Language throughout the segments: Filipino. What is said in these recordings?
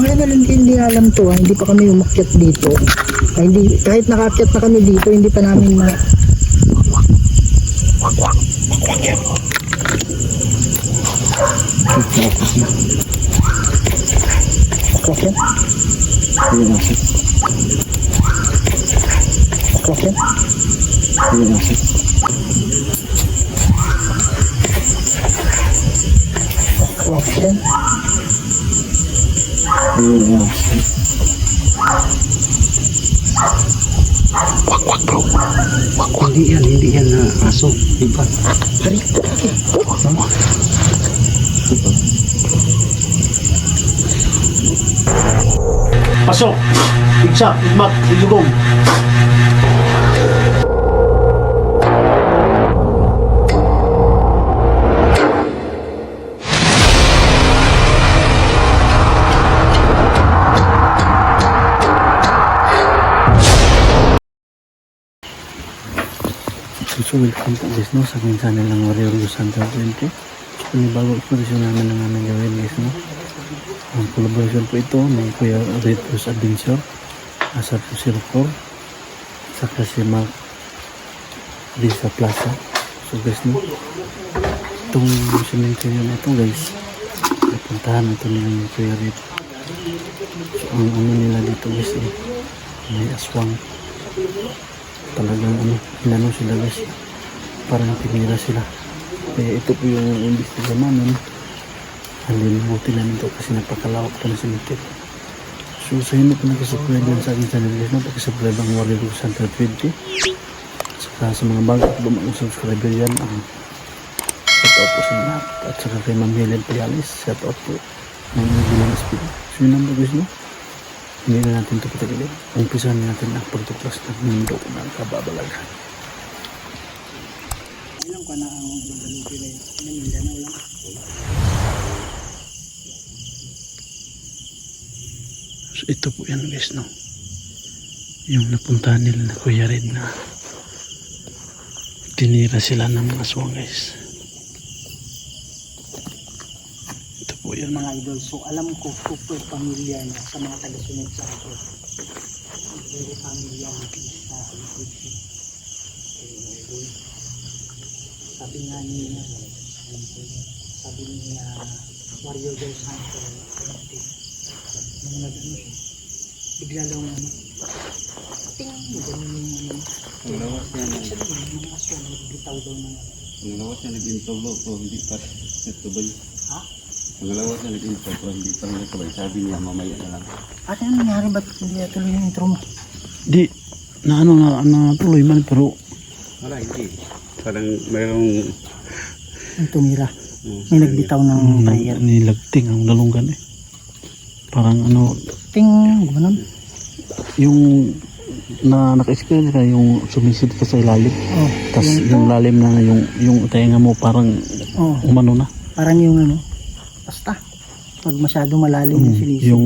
Mga idol, hindi alam to ha. Hindi pa kami umakyat dito. Ay, hindi, kahit nakakyat na kami dito, hindi pa namin Okay. Okay. Okay. Wak bro. Wak. Hindi yan na aso. Iba. Harito. Pasok! Igsak, igmat, igugong. So welcome to guys no sa aking channel ng Warrior Santa 20. Panibagong eksplorasyon namin ng aming gawin guys no. Ang collaboration po ito ng Kuya Red Rose Adventure, Asa 204, saka si Mark Lisa Plaza. So guys no, itong cemetery na ito guys, napuntahan ito nila yung Kuya Red. So ang ano nila dito guys eh, may aswang. Talagang inano sila guys, parang tinira sila. Kaya ito po yung imbis nila namin. Halilimutin namin ito kasi napakalawak pa na cemetery. So sa inyo po nagkasubscribe yan sa aking channel guys, napakasubscribe ang Warrior Santa 20. Saka sa mga bago at lumang subscriber yan, shout out po sa lahat. At saka kay Ma'am Helen Pialis, shout out po ng Bilang Speed. So yun lang po guys no, hindi na natin ito patagalin. Umpisahan natin ang pagtuklas ng mundo ng kababalaghan. Ilang ka na ang Guadalupe na yun? Mindanao lang. So ito po yan guys no, yung napuntahan nila na Kuya Red na tinira sila ng mga aswang guys. Ito po yan Mga idol, so alam ko super pamilya niya sa mga tagasunod sa akin. Very pamilya natin sa Guadalupe. Sabi nga niya, sabi niya, Warrior Ghost Hunter, nung nag-ano siya, bigla lang ting, ganun yung Lawas niya na. sabi niya, mga aswang, nagbitaw daw ng Ang lawas niya nag-intolo pero hindi pa ito ba yun? ha? Ang lawas niya nag-intolo pero hindi pa rin ito ba? Sabi niya mamaya na lang. Ano yung nangyari? Ba't hindi tuloy yung intro mo? di na ano na tuloy man pero Wala, hindi. Parang mayroong Ang tumira. May nagbitaw ng prayer. nilagting ang dalunggan eh. Parang ano, Ting, gumanon. yung na naka-experience ka yung sumisid ka sa ilalim. Oh, Tas yung lalim na yung tainga mo parang oh, umano na. parang yung ano, basta. Pag masyado malalim yung sinisip. Yung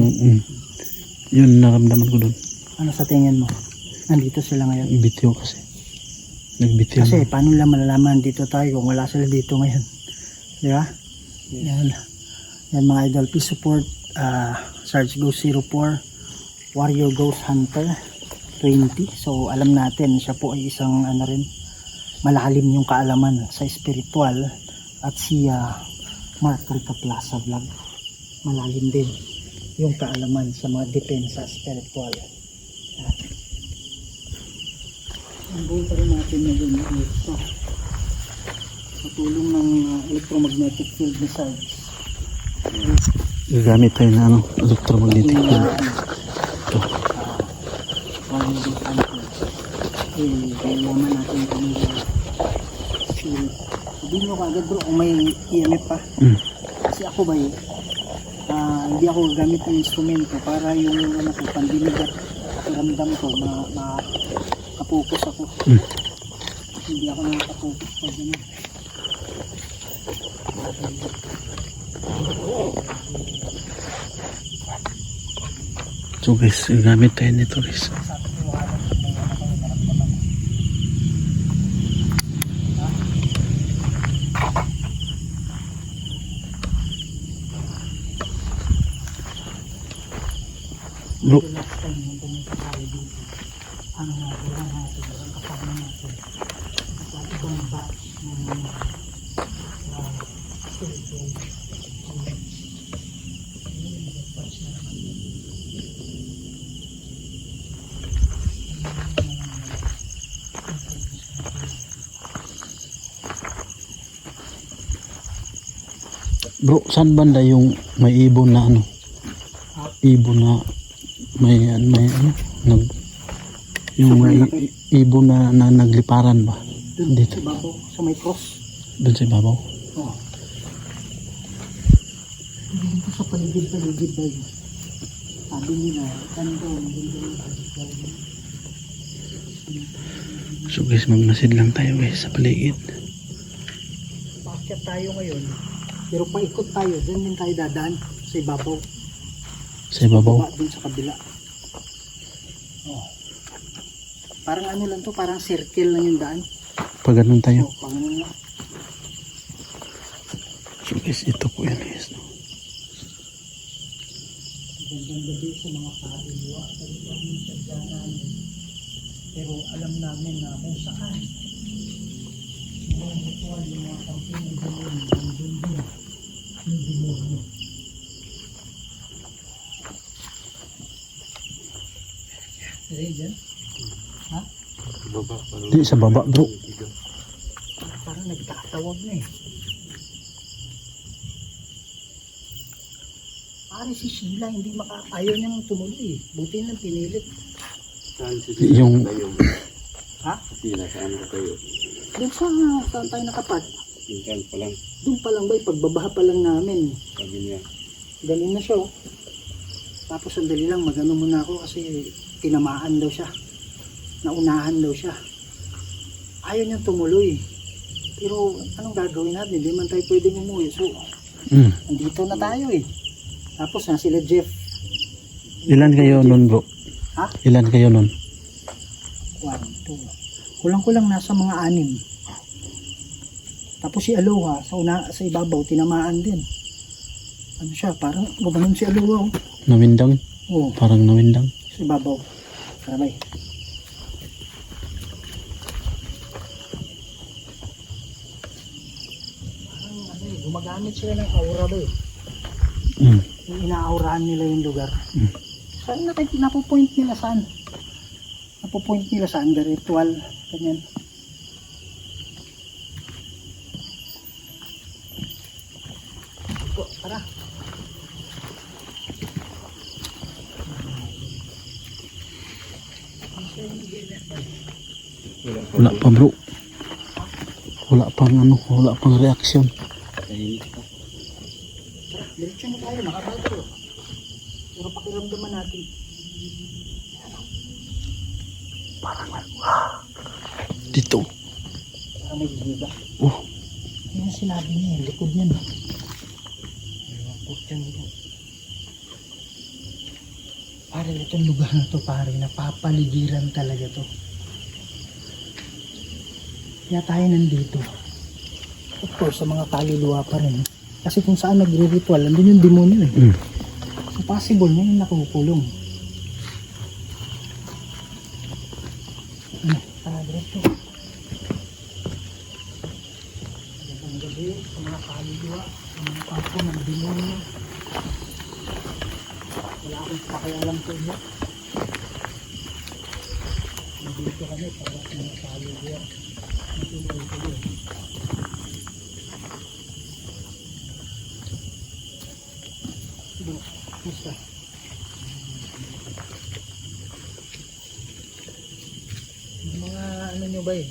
yun naramdaman ko doon. Ano sa tingin mo? Nandito sila ngayon. Bitiw kasi. Nagbitiw. Kasi paano lang malalaman dito tayo kung wala sila dito ngayon. Di ba? Yan. Yan mga idol. Please support Sarge Ghost 04, Warrior Ghost Hunter 20. So alam natin siya po ay isang ano rin, malalim yung kaalaman sa spiritual. At si Mark Lisa Plaza Vlog, malalim din yung kaalaman sa mga depensa spiritual. Ang buong pa rin natin na yun ito sa tulong ng electromagnetic field missiles. Gagamit tayo na ano, electromagnetic field. Ito. Kailangan natin kung field. Sabihin mo kagad bro kung may EMF pa. Kasi ako ba hindi ako gagamit ng instrumento para yung ano ko, pandinig at ramdam ko makapokus ako. Hindi ako nakakapokus pag ano. So guys, gamit tayo nito guys. Bro, The last time nung pumunta tayo dito, ano na, wala natin, walang kasama natin. Sa ibang batch ng spiritual. Batch na naman. bro, saan banda yung may ibon na ano? Ibon na may ano? Yung may ibon na nagliparan ba? Dun Dito. sa ibabaw, sa may cross. Doon sa ibabaw. Oh. Dito sa paligid-paligid ba yun? Sabi nila, ganda, maganda yung paligid. So guys, magmasid lang tayo guys sa paligid. Paakyat tayo ngayon, pero paikot tayo, dyan din tayo dadaan sa ibabaw. Sa ibabaw. Baba dun sa kabila. Oh. Parang ano lang to, parang circle lang yung daan. Pag ganun tayo. Oh, pang ano lang. So guys, ito po yan guys. No? Gandang gabi sa mga kaluluwa. Kami sa dyan namin. Pero alam namin na kung saan. Mga ritual, yung mga kamping ng demonyo, nandun din yung demonyo. Sige dyan? Ha? Baba, parang... Di sa baba bro. Parang nagtatawag na eh. Pare si Sheila, hindi ayaw niyang tumuloy eh. Buti nang pinilit. Saan si Yung- tayo? Ha? Sila, saan ka tayo? Doon saan tayo nakapat? Minsan pa lang, Doon pa lang ba, pagbabaha pa lang namin. sabi niya. Galing na siya oh. Tapos sandali lang, magano muna ako kasi tinamaan daw siya. Naunahan daw siya. Ayaw niyang tumuloy. Pero anong gagawin natin? Hindi man tayo pwedeng umuwi. So, andito na tayo eh. Tapos na sila Jeff. Ilan kayo nun bro? Ha? Ilan kayo nun? 1, 2. Kulang-kulang nasa mga 6. Tapos si Aloha sa ibabaw tinamaan din. Ano siya? Parang gumanon si Aloha oh. Nawindang? Oo, Parang nawindang. sa ibabaw. Sabay. Parang ano eh, gumagamit sila ng aura ba eh. Yung inaaurahan nila yung lugar. Saan napupoint nila saan? Napupoint nila saan? The ritual. Ganyan. Ito, tara. Wala pa bro. Wala pang reaksyon. Tahimik pa. Tara, diretso na tayo. Nakabago. Pero pakiramdaman natin. Dito. Parang may giba. Oh, Yan ang sinabi niya eh. Likod niya no. Likod yan dito. Pare, itong lugar na to pare, napapaligiran talaga to. Kaya tayo nandito. Of course, sa mga kaluluwa pa rin. Kasi kung saan nagre-ritual, andun yung demonyo eh. So possible na yung nakukulong. Tara, diretso. Magandang gabi sa mga kaluluwa, sa mga kampo ng demonyo. Wala akong pakialam sa inyo. Nandito kami para sa mga kaluluwa. Natuloy kayo. Bro, musta? Yung mga ano nyo ba eh?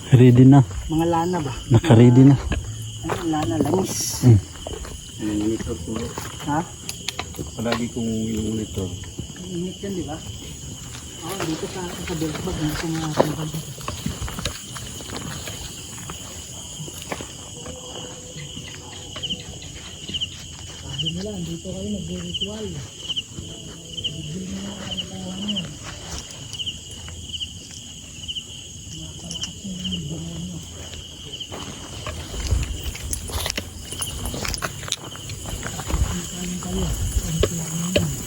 ready na. Mga lana ba? Naka-ready na. Ano, lana, langis. Monitor ko. Ha? Palagi kong yung monitor. Ang init yan, di ba? Oo, dito sa belt bag, nasa mga tangkal dito. Sabi nila, dito kayo nag-ritual. Bigil nyo na ang katawan nyo. Napalakas nyo ng demonyo. Kayo kayo. Ang kaya nyo.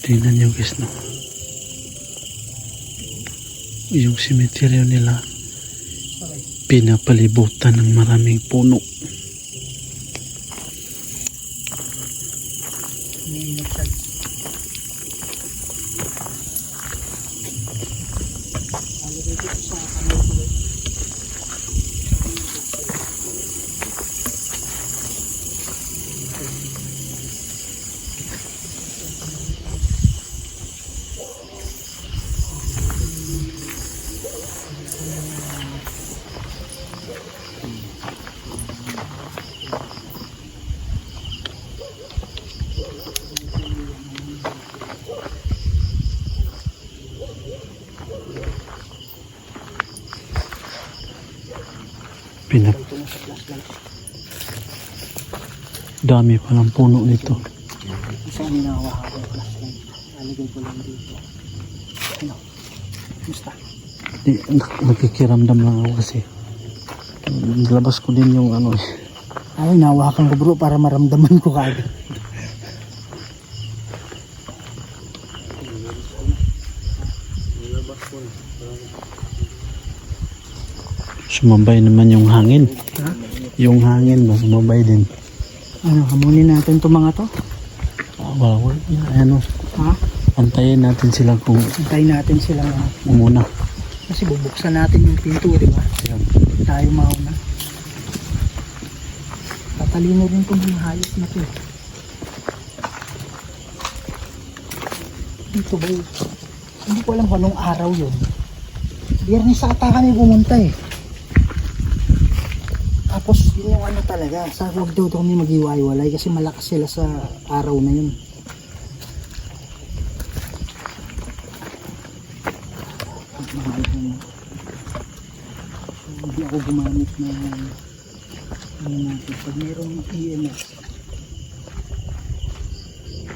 Tingnan nyo guys, no? Yung cemetery nila pinapalibutan ng maraming puno. Umiinit siya. Alagay ko sa kamay ko. Pinap Ito na sa flashlight. dami pa ng puno nito. Isang hinawa ako yung flashlight. Alagay ko lang dito. Ano? Musta? Nakikiramdam lang ako kasi labas ko din yung ano eh. Ay, nawakan ko bro para maramdaman ko kagad. Sumabay naman yung hangin. Ha? Yung hangin ba sumabay din. Ano, hamunin natin itong mga to? Wala. Ano, Ha? antayin natin sila kung Hintayin natin silang muna. kasi bubuksan natin yung pinto, di ba? Tayo mauna. Tatalino rin itong mga hayop na to. Dito ba yun? Hindi ko alam kung anong araw yun. Biyernes ata kami pumunta eh. Tapos yun yung ano talaga, sa huwag daw kami mag-iwaiwalay kasi malakas sila sa araw na yun. Mahal yun. So, hindi ako gumamit ng ano natin. Pag mayroong EMS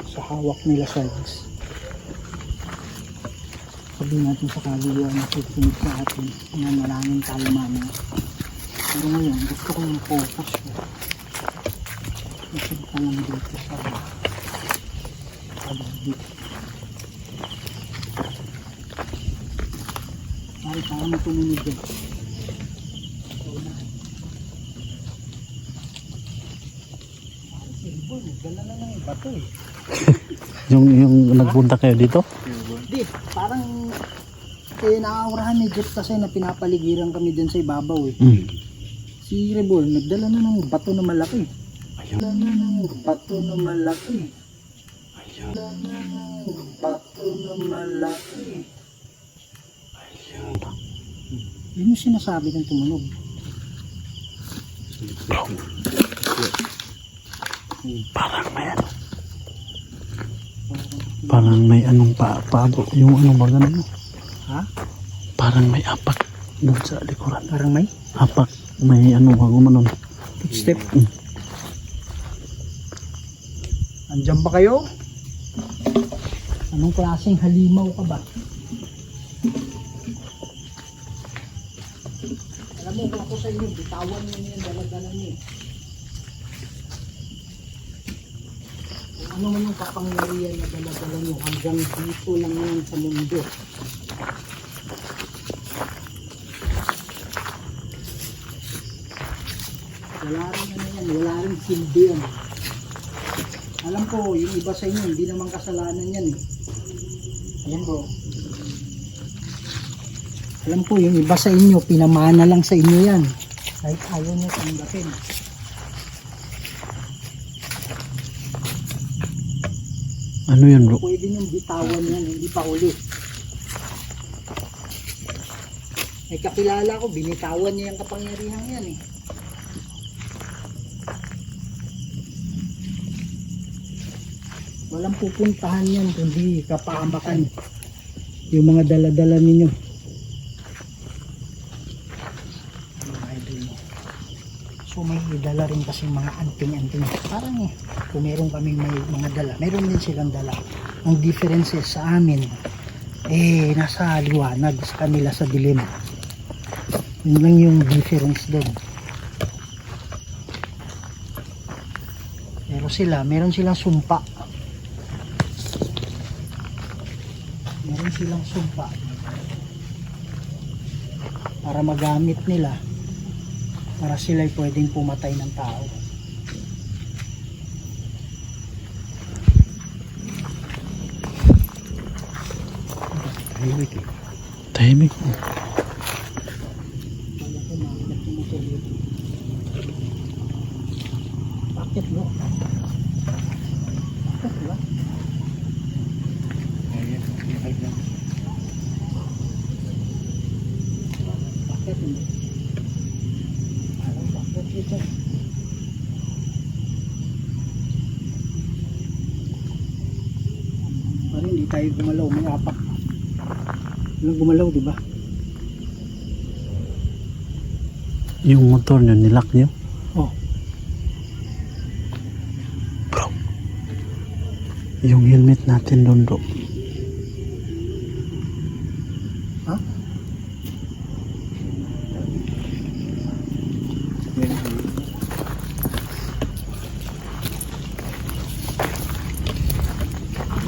sa hawak nila service, sabihin natin sa kaliwa na susunod sa atin na maraming tayo mamaya. Pero ngayon, gusto ko yung focus ko. Gusto ko lang dito sa dito. Ay, parang tumunog din. Nagdala na ng bato eh. Yung nagpunta kayo dito? Di, parang naaurahan ni Jeff kasi na pinapaligiran kami dun sa ibabaw eh. Si Rebol, nagdala na ng bato na malaki. Ayun. Nagdala na ng bato na malaki. Ayun. Nagdala na ng bato na malaki. Ayun. Yun yung sinasabi ng tumunog. Parang may ano. Parang may anong paabo. Yung ano ba ganun? Ha? Parang may apak doon sa likuran. Parang may Apak. May ano ba gumanon. footstep. Andyan ba kayo? Anong klaseng halimaw ka ba? Alam mo, kung ako sa inyo, bitawan nyo yung dala-dala niyo. Kung ano man yung kapangyarihan na dala-dala nyo, hanggang dito lang yan sa mundo. Wala rin ano yan, wala rin silbi yan. Alam ko, yung iba sa inyo, hindi naman kasalanan yan eh. Ayan bro. Alam ko, yung iba sa inyo, pinamana lang sa inyo yan. Kahit ayaw nyo tanggapin. Ano yan bro? Pwede nyo bitawan yan, hindi pa ulit. May kakilala ko, binitawan niya yung kapangyarihan yan eh. Walang pupuntahan yan kundi kapaamakan yung mga dala-dala ninyo. Mga idol mo. So may dala rin kasi mga anting-anting. Parang kung meron kaming may mga dala, meron din silang dala. Ang differences sa amin, nasa liwanag, sa kanila sa dilim. Yun lang yung difference doon. Pero sila, meron silang sumpa. Meron silang sumpa para magamit nila para sila'y pwedeng pumatay ng tao. Tahimik. Bakit bro? Bakit ba? Bakit hindi? Alam bakit dito? Parang hindi tayo gumalaw, may apak. Walang gumalaw, di ba? Yung motor nyo, nilak nyo? Oh, Bro. Yung helmet natin doon, bro. ha?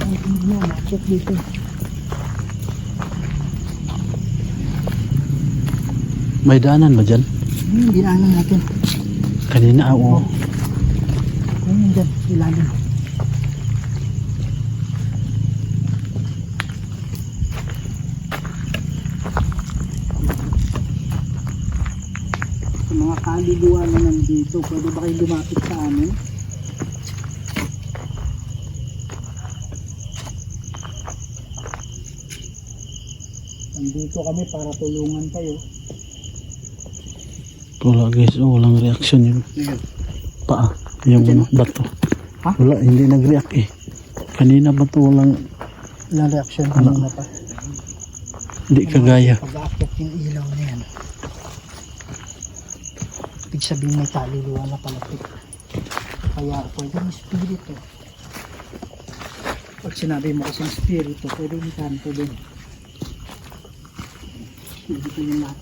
Ang hindi mo, check dito. May daanan ba dyan? Dinaanan natin. Kanina, oo. Ayun dyan, ilalim. Sa mga kaluluwa na nandito, pwede ba kayo lumapit sa amin? Nandito kami para tulungan kayo. Wala guys, oh, walang reaction yun. Paa, yung ano, bato. Ha? Wala, hindi nag-react eh. Kanina bato, walang, Ilang reaction kanina pa. hindi kagaya. Pag-aakit yung ilaw na yan. Ibig sabihin may kaluluwa na palapit. Kaya pwede yung spirito. Pag sinabi mo kasing spirito, pwede yung kanto din. Dito yung lahat.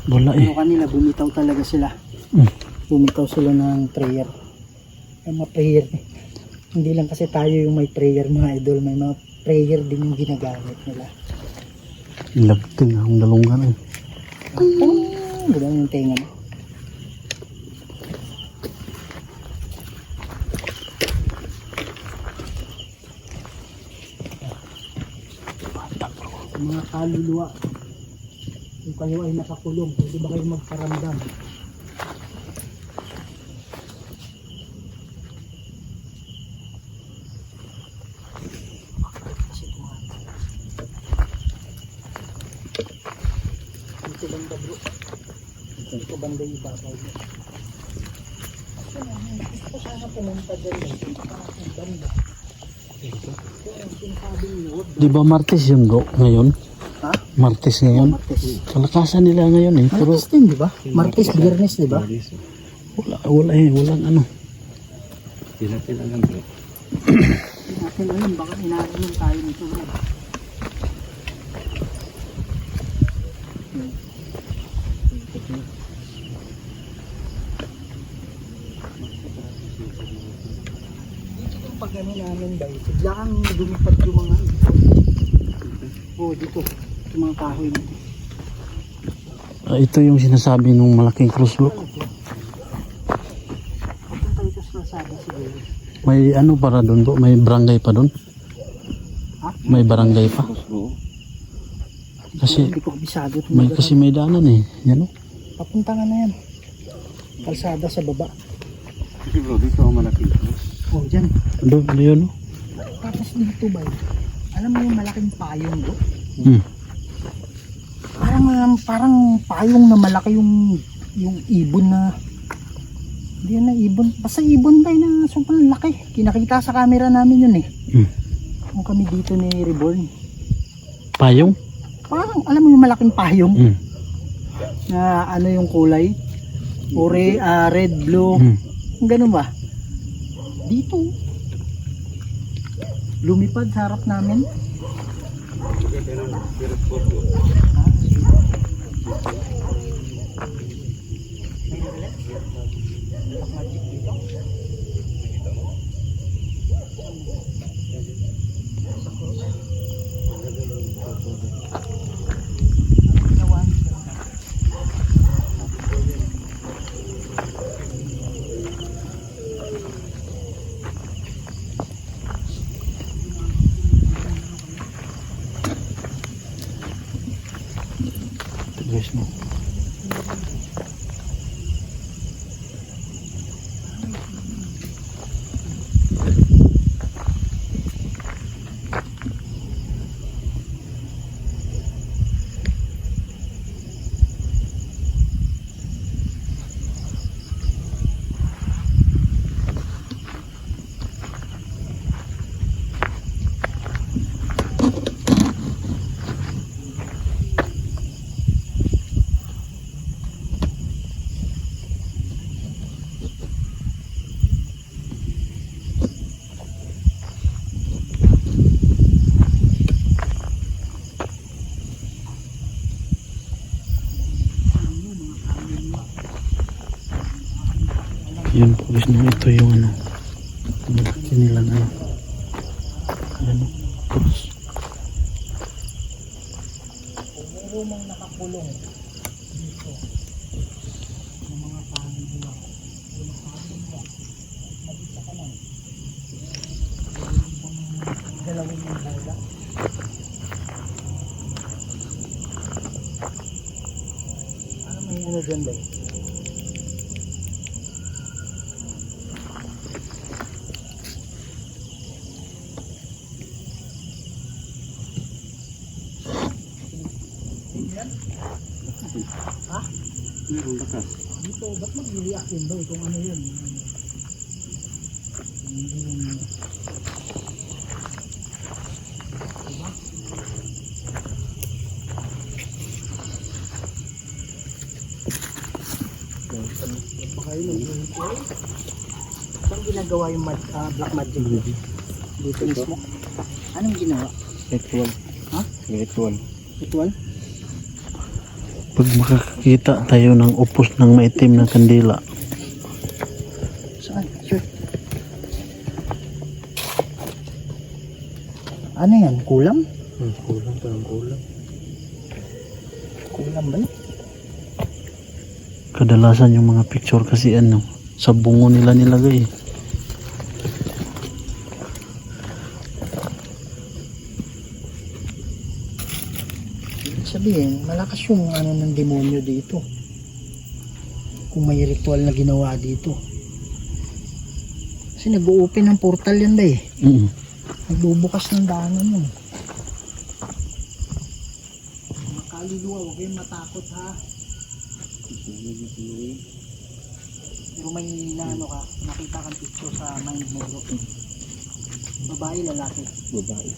Wala eh. Ano kanila, bumitaw talaga sila. Mm. Bumitaw sila ng prayer. Yung mga prayer. Hindi lang kasi tayo yung may prayer mga idol. May mga prayer din yung ginagamit nila. Lagting ang dalungan eh. Ganda yung tenga mo. Mga kaluluwa, kung kayo ay nakakulong, pwede ba kayo magparamdam? Dito banda bro. Dito banda yung ibabaw mo. Gusto sana pumunta dyan eh. Ang banda. Ang sinasabing Lord. Di ba Martes yun bro, ngayon? Ha? Martes ngayon? Martes. Kalakasan nila ngayon eh, pero Martes din, di ba? Martes, Biyernes, di ba? wala eh, walang ano. Tila-tila lang bro. Hindi natin alam, baka inaanon tayo nito. Bro. Dito yung pag ano namin guys, biglaan lumipad yung mga dito, yung mga kahoy nito. Ito yung sinasabi ng malaking cross bro. Papunta ito sa Lazada siguro. May ano para doon bro, may barangay pa doon? Ha? May barangay pa? Bro, Kasi Hindi ko kabisado. kasi may daanan eh, yan o. Papunta nga na yan. Kalsada sa baba. kasi bro, dito ang malaking cross. Oh, dyan. Doon yun o. Tapos dito ba, alam mo yung malaking payong bro? Hmm. Parang payong na malaki yung ibon na hindi na ibon. Basta ibon tayo na sobrang laki. Kinakita sa camera namin yun eh. Hmm. Kung kami dito ni Reborn. Payong? Parang alam mo yung malaking payong Hmm. na ano yung kulay. red, blue. Ganun ba? Dito. Lumipad sa harap namin. Guys, no. Yun po guys, no, ito yung ano, malaki nilang ano, ano, cross. Umurumang nakakulong dito ng mga pamilya. Magkita ka lang. Galawin yung bola. Ano may ano dyan ba? Ha? Meron lakas. Dito, ba't mag-react yun ba? Kung ano yun? Hindi yun. Diba? Baka yun. Saan ginagawa yung black magic? Dito mismo? Anong ginawa? Ritual. Ha? Ritual. Ritual? Pag makakita tayo ng upos ng maitim na kandila, Saan? Sure. Ano yan? Kulam? Kulang, parang kulang. Kulam ba yun? kadalasan yung mga picture kasi ano, sa bungo nila nilagay. Sabihin, malakas yung ano ng demonyo dito. Kung may ritual na ginawa dito. Kasi nag-open ng portal yan ba eh. Nagbubukas ng daanan yun. Mga kaluluwa, huwag kayong matakot ha. Pero may ano ka, nakita kang picture sa mind mo bro. Babae, lalaki? Babae.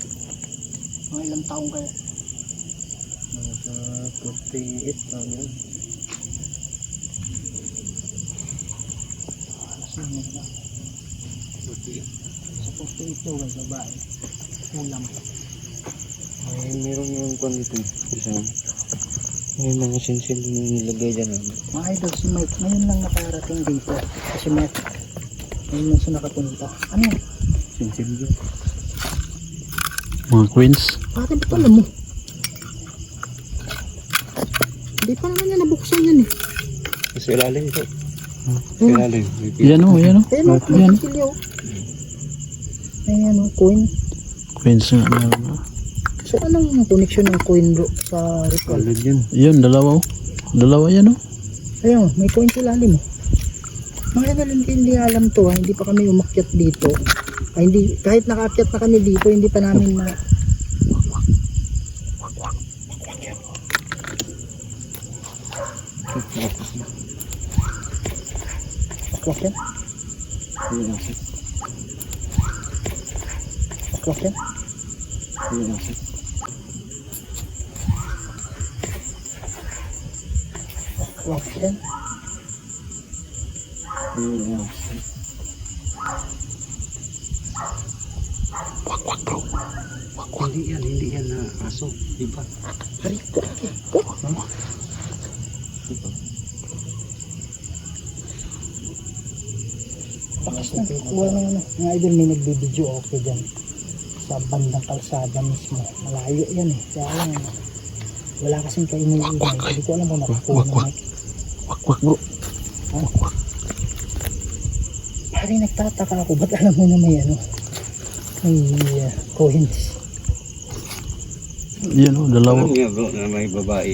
Mga ilang taong kaya? Sa 48 taon yan. Sa 48 daw ay babae. Ulam. Meron yung kwan dito. Isang may mga sinsil na nilagay dyan. Mga idol, si Mike ngayon lang nakarating dito. Kasi Mike, ngayon lang siya nakapunta. Ano yan? Sinsil dyan. Mga queens. Bakit ito alam mo? Hindi pa naman yan nabuksan yan eh. Sa ilalim ito. Sa Hmm. ilalim. Yan o, yan o. Ayan o, may sikilyo. Ayan o, coin. Queens nga meron na. So anong connection ng coin bro sa ritual? Alin yan. Yun, dalawa o. Dalawa yan o. Ayun, may coin sa lalim mo. Mga idol, hindi alam to ha. Hindi pa kami umakyat dito. Ay, hindi, kahit nakaakyat na kami dito, hindi pa namin na... Akwak yan? Akwak yan? Akwak yan? Wak bro. Hindi yan na aso, di ba? Pakas na. Kuha na ano. Mga idol, may nagbibideo ako dyan. Sa bandang kalsada mismo. Malayo yan eh. Kaya lang, wala kasing kaingay-ingay. Hindi ko alam kung nakukuha na mic. Wak bro. Pare, nagtataka ako. Ba't alam mo na may ano? May coins. Yan o, dalawa. Alam niya bro na may babae.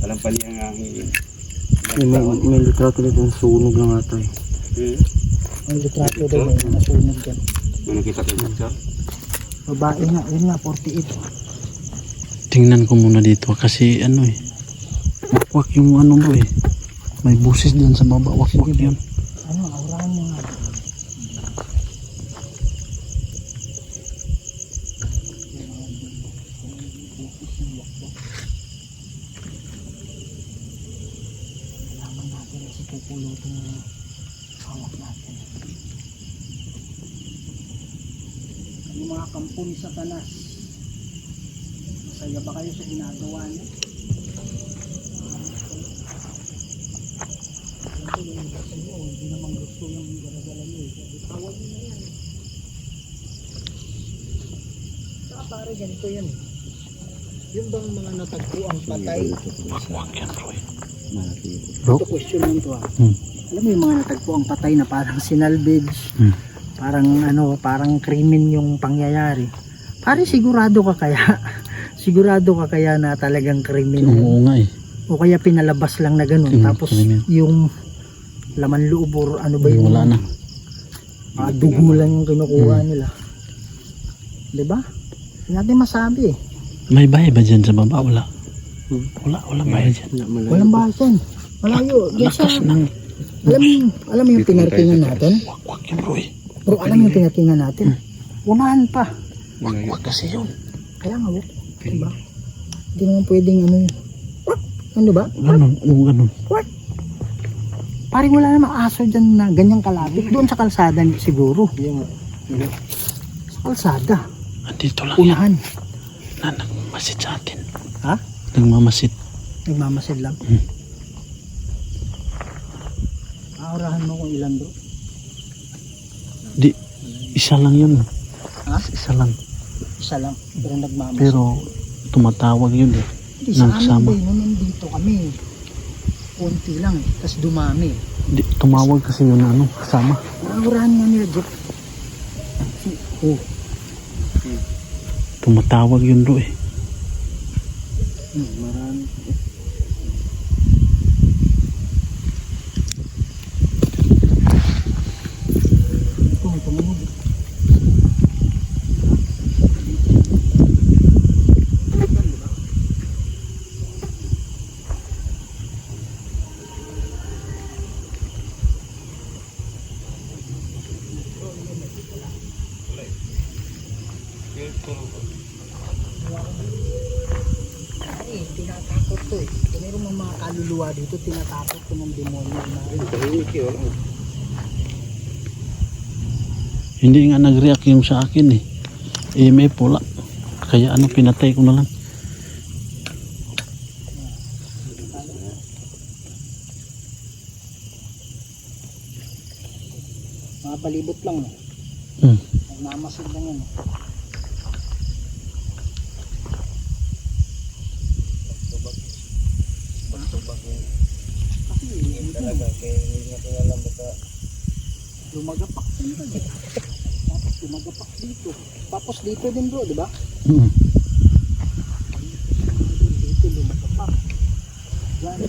Alam pa niya nga May litrato nito ng sunog ng atay. Ang litrato daw may nasunog dyan. May nakita ko siya. Babae nga, yun nga, 48. Tingnan ko muna dito kasi ano eh. Wakwak yung ano bro eh. May busis dyan sa baba. Wakwak yan. Ano, aurahan mo nga. Alaman natin na si pupulutin yung hawak natin. Yung mga kampo ni Satanas, masaya ba kayo sa ginagawa niyo? Hindi naman gusto yung gala-gala niyo. Tawag niyo na yan. Saka pare, ganito yan. Yung bang mga natagpo ang patay? Wakwak yan bro eh. Bro? Ito question lang to ah. Alam mo yung mga natagpo ang patay na parang sinalvage, parang ano, parang krimen yung pangyayari. Pare, sigurado ka kaya? Sigurado ka kaya na talagang krimen? Oo nga eh. O kaya pinalabas lang na ganun, tapos krimen. yung laman loob or ano ba yung Wala na. dugo lang yung kinukuha nila. Diba? Hindi natin masabi eh. May bahay ba dyan sa baba? Wala. Wala bahay dyan. Walang bahasan. Malayo. Diyan sa, Lakas ng alam mo yung pinarkingan natin? wakwak yan bro eh. Bro, alam mo yung pinarkingan natin? Unahan pa. Wakwak kasi yun. Kaya nga, diba? Hindi naman pwedeng ano yun. Ano ba? Ganun, ganun. Parang wala namang aso dyan na ganyang kalapit. Doon sa kalsada siguro. Sa kalsada. Andito lang yan. Unahan. Na nagmamasid sa atin. Ha? Nagmamasid. Nagmamasid lang. Aurahan mo kung ilan bro. Di, isa lang yun. Ha? Isa lang. Isa lang. Pero nagmamasid. Pero tumatawag yun eh. Hindi, sa amin Nagsama. din. Nung nandito kami. Konti lang eh. Tapos dumami. Di, tumawag kasi yun ano, kasama. Aurahan nga nila Jeff. Oh. Tumatawag yun bro eh. Marami. Ito, tumunog. Ay, tinatakot to eh. Kung meron mga kaluluwa dito, tinatakot ko ng demonyo na Hindi nga nag-react yung sa akin eh. EMF wala. Kaya ano, pinatay ko na lang. mga palibot lang. Hmm. Nagmamasid lang yan. Lumagapak tapos lumagapak dito, tapos dito din bro, di ba? Dito lumagapak yan.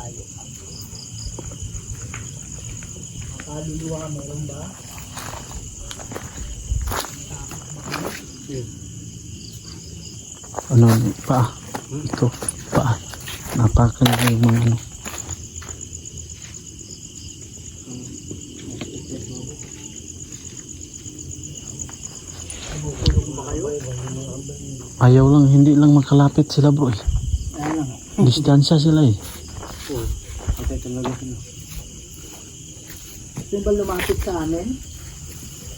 malayo. Ang kaluluwa, meron ba? Ano, paa. Ito, paa. Napakan na yung mga ano. Ayaw lang, hindi lang makalapit sila bro eh. Ayan lang. Distansya sila eh. Gusto ba lumapit sa amin?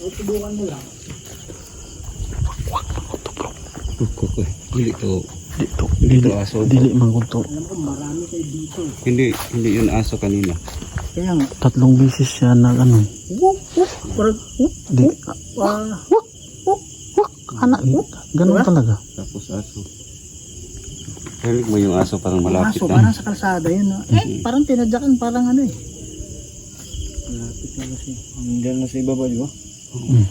O subukan mo lang. Kukoy. Dili to. Dito, Dili dili, to aso. dili manggunto. Alam ko marami kayo dito. Hindi yun aso kanina. Kaya nga. 3 beses siya nag ano. Parang, Di, anak, ganun Diba? talaga. Tapos aso. Kaya mo yung aso parang malapit aso, na. parang sa kalsada yun. No? Parang tinadyakan, parang ano eh. Malapit na kasi. Diyan na sa ibaba, di ba? Hmm.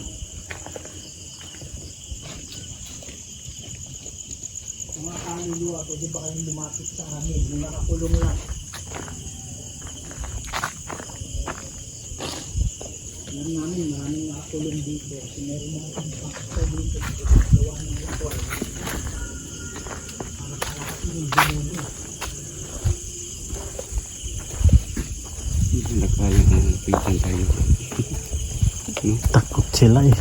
Mga kaluluwa, pwede ba kayong lumapit sa amin? Yung nakakulong lang. Alam namin, maraming nakakulong dito. Kasi meron mga pagpaksa dito. Gawa ng ritual. Para kalapin yung demonyo. Hindi na kaya pinsan tayo. Takot sila eh.